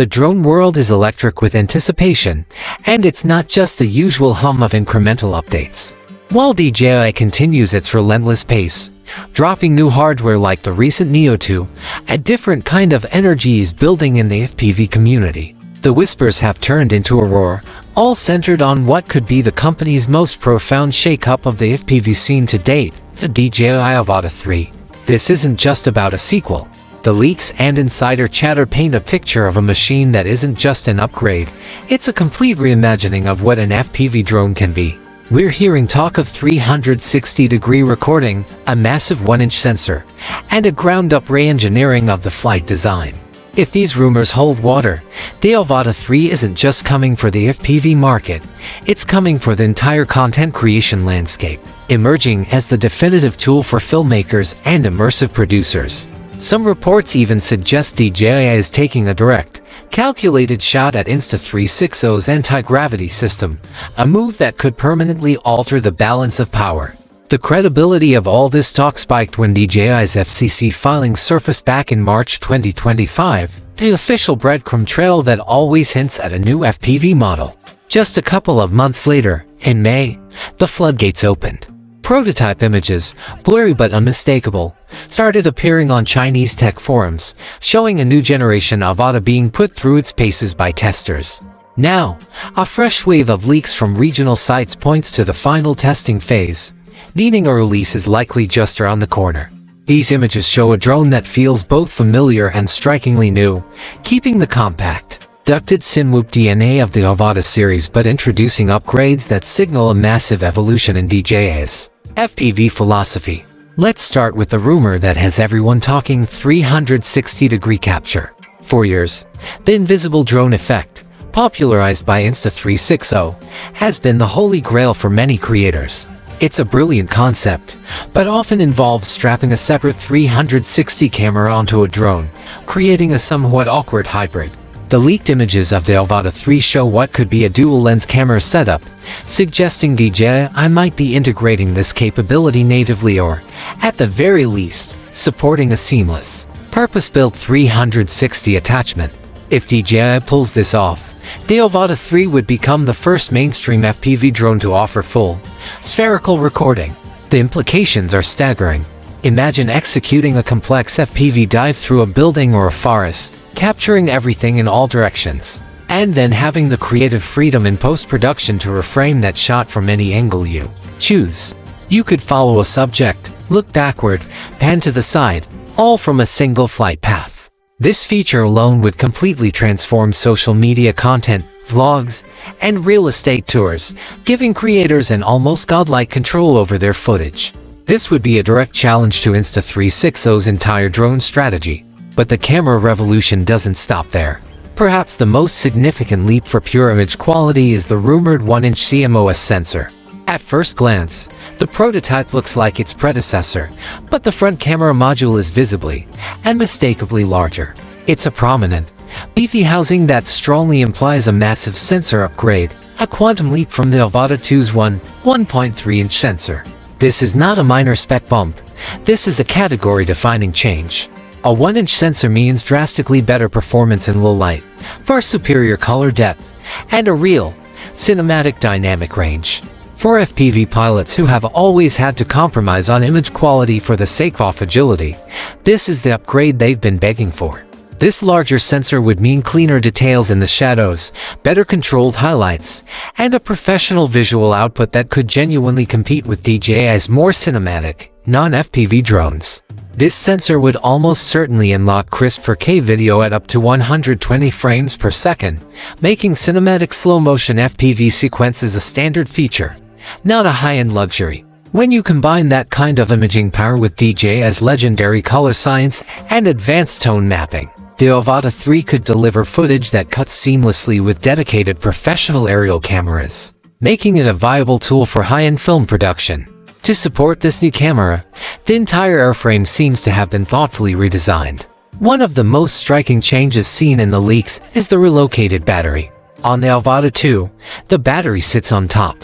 The drone world is electric with anticipation, and it's not just the usual hum of incremental updates. While DJI continues its relentless pace, dropping new hardware like the recent Neo 2, a different kind of energy is building in the FPV community. The whispers have turned into a roar, all centered on what could be the company's most profound shakeup of the FPV scene to date, the DJI Avata 3. This isn't just about a sequel. The leaks and insider chatter paint a picture of a machine that isn't just an upgrade, it's a complete reimagining of what an FPV drone can be. We're hearing talk of 360-degree recording, a massive 1-inch sensor, and a ground-up re-engineering of the flight design. If these rumors hold water, the Avata 3 isn't just coming for the FPV market, it's coming for the entire content creation landscape, emerging as the definitive tool for filmmakers and immersive producers. Some reports even suggest DJI is taking a direct, calculated shot at Insta360's anti-gravity system, a move that could permanently alter the balance of power. The credibility of all this talk spiked when DJI's FCC filing surfaced back in March 2025, the official breadcrumb trail that always hints at a new FPV model. Just a couple of months later, in May, the floodgates opened. Prototype images, blurry but unmistakable, started appearing on Chinese tech forums, showing a new generation of Avata being put through its paces by testers. Now, a fresh wave of leaks from regional sites points to the final testing phase, meaning a release is likely just around the corner. These images show a drone that feels both familiar and strikingly new, keeping the compact, ducted Sinwhoop DNA of the Avata series but introducing upgrades that signal a massive evolution in DJI's FPV philosophy. Let's start with the rumor that has everyone talking 360-degree capture. For years, the invisible drone effect, popularized by Insta360, has been the holy grail for many creators. It's a brilliant concept, but often involves strapping a separate 360 camera onto a drone, creating a somewhat awkward hybrid. The leaked images of the Avata 3 show what could be a dual-lens camera setup, suggesting DJI might be integrating this capability natively or, at the very least, supporting a seamless, purpose-built 360 attachment. If DJI pulls this off, the Avata 3 would become the first mainstream FPV drone to offer full, spherical recording. The implications are staggering. Imagine executing a complex FPV dive through a building or a forest, capturing everything in all directions, and then having the creative freedom in post-production to reframe that shot from any angle you choose. You could follow a subject, look backward, pan to the side, all from a single flight path. This feature alone would completely transform social media content, vlogs, and real estate tours, giving creators an almost godlike control over their footage. This would be a direct challenge to Insta360's entire drone strategy. But the camera revolution doesn't stop there. Perhaps the most significant leap for pure image quality is the rumored 1-inch CMOS sensor. At first glance, the prototype looks like its predecessor, but the front camera module is visibly and unmistakably larger. It's a prominent, beefy housing that strongly implies a massive sensor upgrade, a quantum leap from the Avata 2's 1.3-inch sensor. This is not a minor spec bump. This is a category-defining change. A 1-inch sensor means drastically better performance in low light, far superior color depth, and a real, cinematic dynamic range. For FPV pilots who have always had to compromise on image quality for the sake of agility, this is the upgrade they've been begging for. This larger sensor would mean cleaner details in the shadows, better controlled highlights, and a professional visual output that could genuinely compete with DJI's more cinematic, non-FPV drones. This sensor would almost certainly unlock crisp 4K video at up to 120 frames per second, making cinematic slow-motion FPV sequences a standard feature, not a high-end luxury. When you combine that kind of imaging power with DJI's legendary color science and advanced tone mapping, the Avata 3 could deliver footage that cuts seamlessly with dedicated professional aerial cameras, making it a viable tool for high-end film production. To support this new camera, the entire airframe seems to have been thoughtfully redesigned. One of the most striking changes seen in the leaks is the relocated battery. On the Avata 2, the battery sits on top.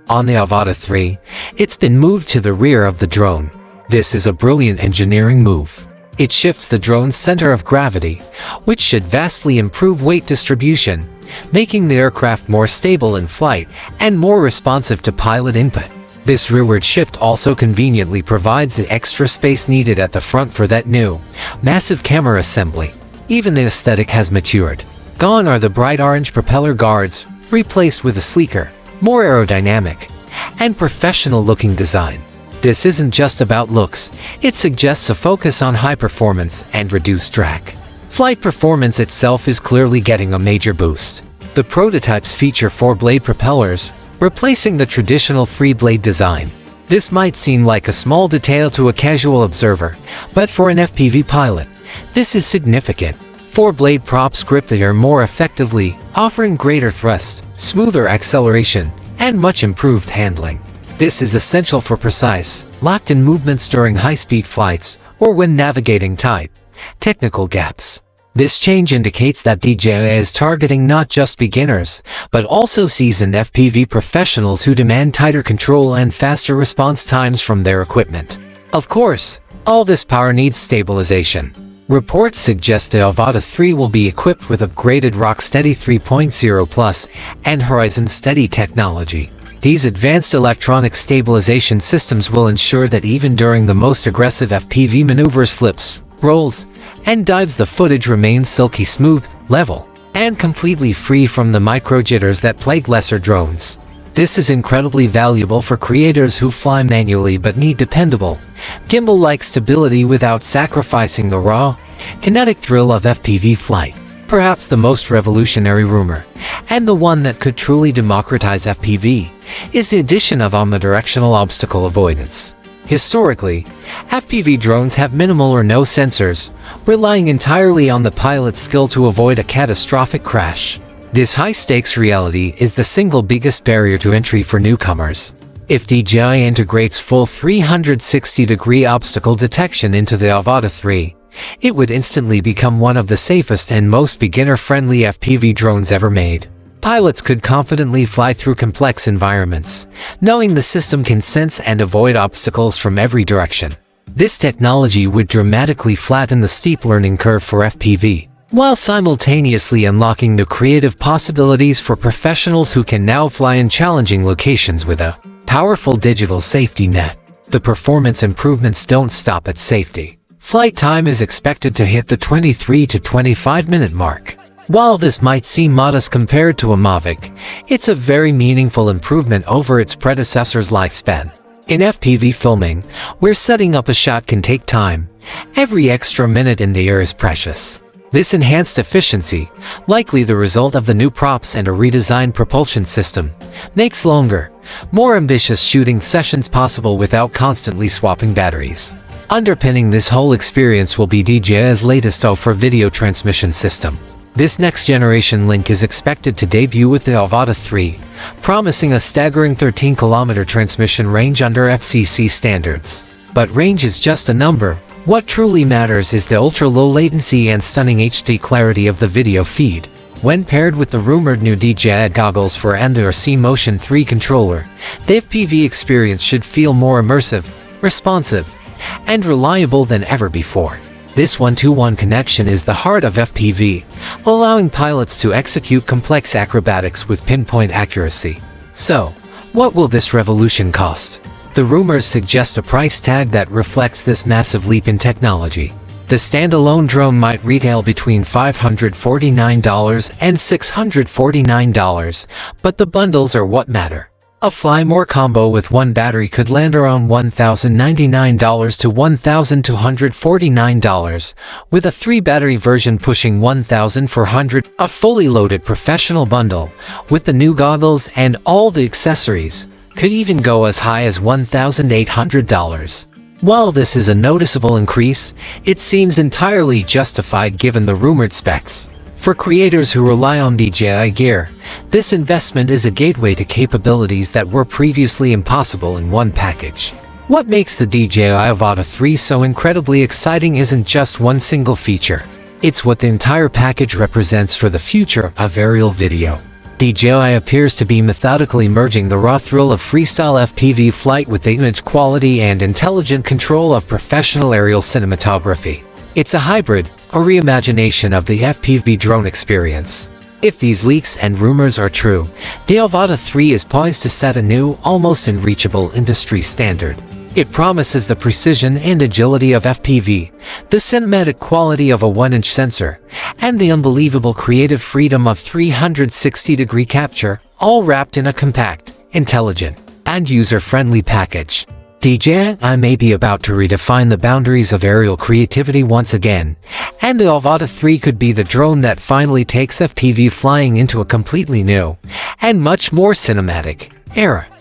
On the Avata 3, it's been moved to the rear of the drone. This is a brilliant engineering move. It shifts the drone's center of gravity, which should vastly improve weight distribution, making the aircraft more stable in flight and more responsive to pilot input. This rearward shift also conveniently provides the extra space needed at the front for that new, massive camera assembly. Even the aesthetic has matured. Gone are the bright orange propeller guards, replaced with a sleeker, more aerodynamic, and professional-looking design. This isn't just about looks, it suggests a focus on high performance and reduced drag. Flight performance itself is clearly getting a major boost. The prototypes feature 4-blade propellers, replacing the traditional 3-blade design. This might seem like a small detail to a casual observer, but for an FPV pilot, this is significant. 4-blade props grip the air more effectively, offering greater thrust, smoother acceleration, and much improved handling. This is essential for precise, locked-in movements during high-speed flights or when navigating tight, technical gaps. This change indicates that DJI is targeting not just beginners, but also seasoned FPV professionals who demand tighter control and faster response times from their equipment. Of course, all this power needs stabilization. Reports suggest the Avata 3 will be equipped with upgraded Rocksteady 3.0 Plus and Horizon Steady technology. These advanced electronic stabilization systems will ensure that even during the most aggressive FPV maneuvers, flips, rolls, and dives, the footage remains silky smooth, level, and completely free from the micro-jitters that plague lesser drones. This is incredibly valuable for creators who fly manually but need dependable, gimbal-like stability without sacrificing the raw, kinetic thrill of FPV flight. Perhaps the most revolutionary rumor, and the one that could truly democratize FPV, is the addition of omnidirectional obstacle avoidance. Historically, FPV drones have minimal or no sensors, relying entirely on the pilot's skill to avoid a catastrophic crash. This high-stakes reality is the single biggest barrier to entry for newcomers. If DJI integrates full 360-degree obstacle detection into the Avata 3, it would instantly become one of the safest and most beginner-friendly FPV drones ever made. Pilots could confidently fly through complex environments, knowing the system can sense and avoid obstacles from every direction. This technology would dramatically flatten the steep learning curve for FPV, while simultaneously unlocking the creative possibilities for professionals who can now fly in challenging locations with a powerful digital safety net. The performance improvements don't stop at safety. Flight time is expected to hit the 23 to 25-minute mark. While this might seem modest compared to a Mavic, it's a very meaningful improvement over its predecessor's lifespan. In FPV filming, where setting up a shot can take time, every extra minute in the air is precious. This enhanced efficiency, likely the result of the new props and a redesigned propulsion system, makes longer, more ambitious shooting sessions possible without constantly swapping batteries. Underpinning this whole experience will be DJI's latest O4 video transmission system. This next-generation link is expected to debut with the Avata 3, promising a staggering 13-kilometer transmission range under FCC standards. But range is just a number. What truly matters is the ultra-low latency and stunning HD clarity of the video feed. When paired with the rumored new DJI goggles for Under-Sea Motion 3 controller, the FPV experience should feel more immersive, responsive, and reliable than ever before. This one-to-one connection is the heart of FPV, allowing pilots to execute complex acrobatics with pinpoint accuracy. So, what will this revolution cost? The rumors suggest a price tag that reflects this massive leap in technology. The standalone drone might retail between $549 and $649, but the bundles are what matter. A Fly More combo with one battery could land around $1,099 to $1,249, with a 3-battery version pushing $1,400. A fully loaded professional bundle, with the new goggles and all the accessories, could even go as high as $1,800. While this is a noticeable increase, it seems entirely justified given the rumored specs. For creators who rely on DJI gear, this investment is a gateway to capabilities that were previously impossible in one package. What makes the DJI Avata 3 so incredibly exciting isn't just one single feature. It's what the entire package represents for the future of aerial video. DJI appears to be methodically merging the raw thrill of freestyle FPV flight with the image quality and intelligent control of professional aerial cinematography. It's a hybrid, a reimagination of the FPV drone experience. If these leaks and rumors are true, the Avata 3 is poised to set a new, almost unreachable industry standard. It promises the precision and agility of FPV, the cinematic quality of a 1-inch sensor, and the unbelievable creative freedom of 360-degree capture, all wrapped in a compact, intelligent, and user-friendly package. DJI may be about to redefine the boundaries of aerial creativity once again, and the Avata 3 could be the drone that finally takes FPV flying into a completely new, and much more cinematic, era.